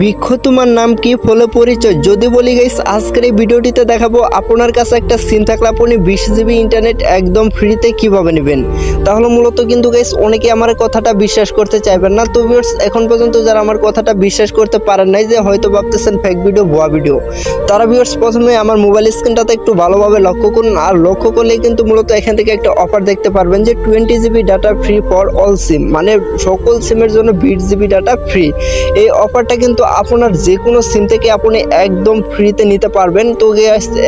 বৃক্ষ তোমার নাম কি ফলে পরিচয় যদি বলি গাইস আজকের এই ভিডিওটিতে দেখাবো আপনার কাছে একটা সিম থাকলে আপনি 20 জিবি ইন্টারনেট একদম ফ্রিতে কিভাবে নেবেন। তাহলে মূলত কিন্তু গাইস অনেকে আমার কথাটা বিশ্বাস করতে চাইবেন না। তো ভিউয়ার্স এখন পর্যন্ত যারা আমার কথাটা বিশ্বাস করতে পারেন নাই, যে হয়তো ভাবতেছেন ফেক ভিডিও ভুয়া ভিডিও, তারা ভিউয়ার্স প্রথমে আমার মোবাইল স্ক্রিনটাতে একটু ভালোভাবে লক্ষ্য করুন। আর লক্ষ্য করলেই কিন্তু মূলত এখান থেকে একটা অফার দেখতে পারবেন যে 20 GB data free for all SIM, মানে সকল সিমের জন্য 20 জিবি ডাটা ফ্রি। এই অফারটা কিন্তু আপনার যে কোনো সিম থেকে আপনি একদম ফ্রিতে নিতে পারবেন। তো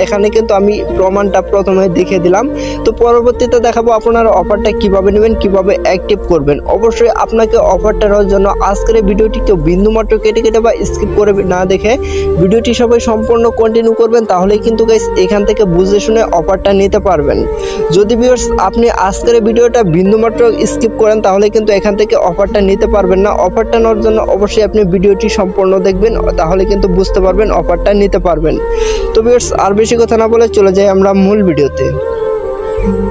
এখানে কিন্তু আমি প্রমাণটা প্রথমে দেখে দিলাম, তো পরবর্তীতে দেখাবো আপনারা অফারটা কিভাবে নেবেন, কিভাবে অ্যাক্টিভ করবেন। অবশ্যই আপনাকে অফারটা নেওয়ার জন্য আজকের ভিডিওটি কেউ বিন্দুমাত্র কেটে কেটে বা স্কিপ করে না দেখে ভিডিওটি সবাই সম্পূর্ণ কন্টিনিউ করবেন, তাহলেই কিন্তু গাইস এখান থেকে বুঝে শুনে অফারটা নিতে পারবেন। যদি ভিউয়ার্স আপনি আজকের ভিডিওটা বিন্দুমাত্র স্কিপ করেন তাহলে কিন্তু এখান থেকে অফারটা নিতে পারবেন না। অফারটা নেওয়ার জন্য অবশ্যই আপনি ভিডিওটি সম্পূর্ণ দেখবেন, তাহলে কিন্তু বুঝতে পারবেন অফারটা নিতে পারবেন। তো ভিউয়ার্স আর বেশি কথা না বলে চলে যাই আমরা মূল ভিডিওতে।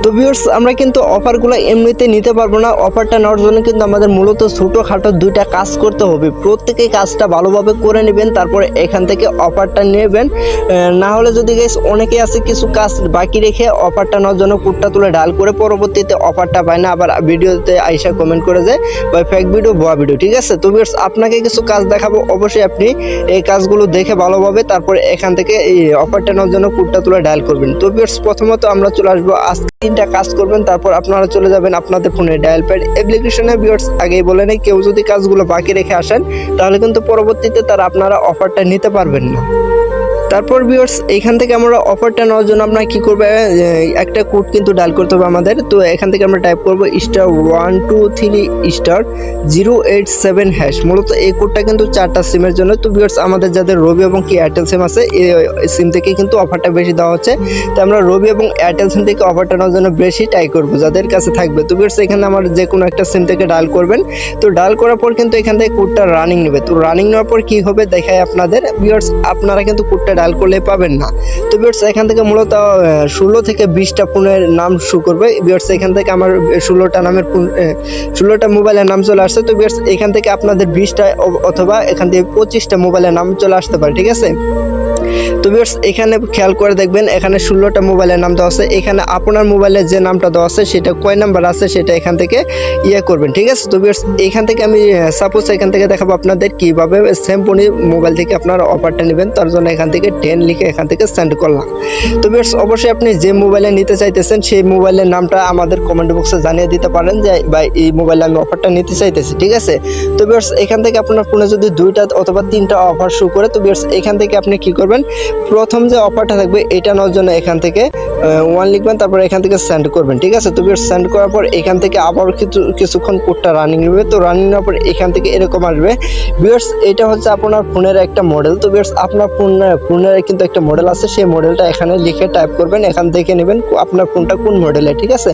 তো ভিউয়ার্স আমরা কিন্তু অফারগুলো এমনিতে নিতে পারবো না। অফারটা নেওয়ার জন্য কিন্তু আমাদের মূলত ছোটোখাটো দুইটা কাজ করতে হবে। প্রত্যেকেই কাজটা ভালোভাবে করে নেবেন, তারপরে এখান থেকে অফারটা নেবেন। না হলে যদি গাইস অনেকে আছে কিছু কাজ বাকি রেখে অফারটা নেওয়ার জন্য কোডটা তুলে ডাল করে পরবর্তীতে অফারটা পায় না, আবার ভিডিওতে আইসা কমেন্ট করে যায় বা ফেক ভিডিও ভুয়া ভিডিও। ঠিক আছে, তো ভিউয়ার্স আপনাকে কিছু কাজ দেখাবো, অবশ্যই আপনি এই কাজগুলো দেখে ভালোভাবে তারপরে এখান থেকে এই অফারটা নেওয়ার জন্য কোডটা তুলে ডায়াল করবেন। তো ভিউয়ার্স প্রথমত আমরা চলে আসবো, তিনটা কাজ করবেন, তারপর আপনারা চলে যাবেন আপনাদের ফোনে ডায়াল প্যাড অ্যাপ্লিকেশনে। ভিউয়ার্স আগেই বলে নেই, কেউ যদি কাজগুলো বাকি রেখে আসেন তাহলে কিন্তু পরবর্তীতে তারা আপনারা অফারটা নিতে পারবেন না। তারপর ভিউয়ার্স এখান থেকে আমরা অফারটা নেওয়ার জন্য আপনারা কী করবে, একটা কোড কিন্তু ডায়াল করতে হবে আমাদের। তো এখান থেকে আমরা টাইপ করবো *123*087#। মূলত এই কোডটা কিন্তু 4টা সিমের জন্য। তো ভিউয়ার্স আমাদের যাদের রবি এবং কি এয়ারটেল সিম আছে এই সিম থেকে কিন্তু অফারটা বেশি দেওয়া হচ্ছে, তো আমরা রবি এবং এয়ারটেল সিম থেকে অফারটা নেওয়ার জন্য বেশি ট্রাই করবো যাদের কাছে থাকবে। তো ভিউয়ার্স এখানে আমার যে কোনো একটা সিম থেকে ডায়াল করবেন। তো ডায়াল করার পর কিন্তু এখান থেকে কোডটা রানিং নেবে। তো রানিং নেওয়ার পর কী হবে দেখায় আপনাদের। ভিউয়ার্স আপনারা কিন্তু কোডটা ডায়াল করলে পাবেন না। তো ভিউয়ার্স এখান থেকে মূলত 16 থেকে 20টা ফোনের নাম শো করবে। ভিউয়ার্স এখান থেকে আমার 16টা মোবাইলের নাম চলে আসছে। তো ভিউয়ার্স এখান থেকে আপনাদের 20টা অথবা এখান থেকে 25টা মোবাইলের নাম চলে আসতে পারে। ঠিক আছে, তো ভিউয়ার্স এখানে খেয়াল করে দেখবেন এখানে 16টা মোবাইলের নাম দেওয়া আছে। এখানে আপনার মোবাইলের যে নামটা দেওয়া আছে সেটা কয় নাম্বার আছে সেটা এখান থেকে করবেন। ঠিক আছে, তো ভিউয়ার্স এখান থেকে আমি সাপোজ এখান থেকে দেখাবো আপনাদের কীভাবে সেম ফোনে মোবাইল থেকে আপনারা অফারটা নেবেন। তার জন্য এখান থেকে 10 লিখে এখান থেকে সেন্ড করলাম। তো ভিউয়ার্স অবশ্যই আপনি যে মোবাইলে নিতে চাইতেছেন সেই মোবাইলের নামটা আমাদের কমেন্ট বক্সে জানিয়ে দিতে পারেন যে ভাই এই মোবাইলে আমি অফারটা নিতে চাইতেছি। ঠিক আছে, তো ভিউয়ার্স এখান থেকে আপনার ফোনে যদি 2টা অথবা 3টা অফার শো করে, তো ভিউয়ার্স এখান থেকে আপনি কী করবেন, প্রথম যে অফারটা থাকবে এটা নেওয়ার জন্য এখান থেকে 1 লিখবেন, তারপর এখান থেকে সেন্ড করবেন। ঠিক আছে, তো ভিউয়ার্স সেন্ড করার পর এখান থেকে আবার কিছুক্ষণ কোডটা রানিং নেবে। তো রানিং নেওয়ার পর এখান থেকে এরকম আসবে। ভিউয়ার্স এটা হচ্ছে আপনার ফোনের একটা মডেল। তো ভিউয়ার্স আপনার ফোনের কিন্তু একটা মডেল আছে, সেই মডেলটা এখানে লিখে টাইপ করবেন, এখান থেকে নেবেন আপনার ফোনটা কোন মডেলের। ঠিক আছে,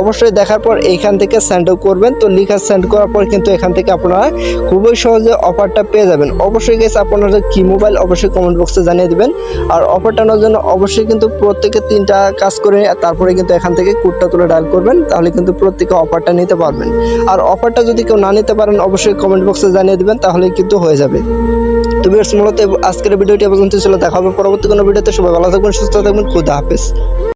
অবশ্যই দেখার পর এখান থেকে সেন্ড করবেন। তো লিখা সেন্ড করার পর কিন্তু এখান থেকে আপনারা খুবই সহজে অফারটা পেয়ে যাবেন। অবশ্যই গেছে আপনারা কি মোবাইল অবশ্যই কমেন্ট বক্সে জানিয়ে দিবেন। আর অফারটা নেওয়ার জন্য অবশ্যই কিন্তু প্রত্যেকে 3টা কাজ করে তারপরে কিন্তু এখান থেকে কোডটা তুলে ডায়াল করবেন, তাহলে কিন্তু প্রত্যেকে অফারটা নিতে পারবেন। আর অফারটা যদি কেউ না নিতে পারেন অবশ্যই কমেন্ট বক্সে জানিয়ে দিবেন, তাহলেই কিন্তু হয়ে যাবে। তো ভিউয়ার্স মূলত আজকের ভিডিওটি পর্যন্ত ছিল, দেখা হবে পরবর্তী কোনো ভিডিওতে। সবাই ভালো থাকবেন, সুস্থ থাকবেন, খুদা হাফেজ।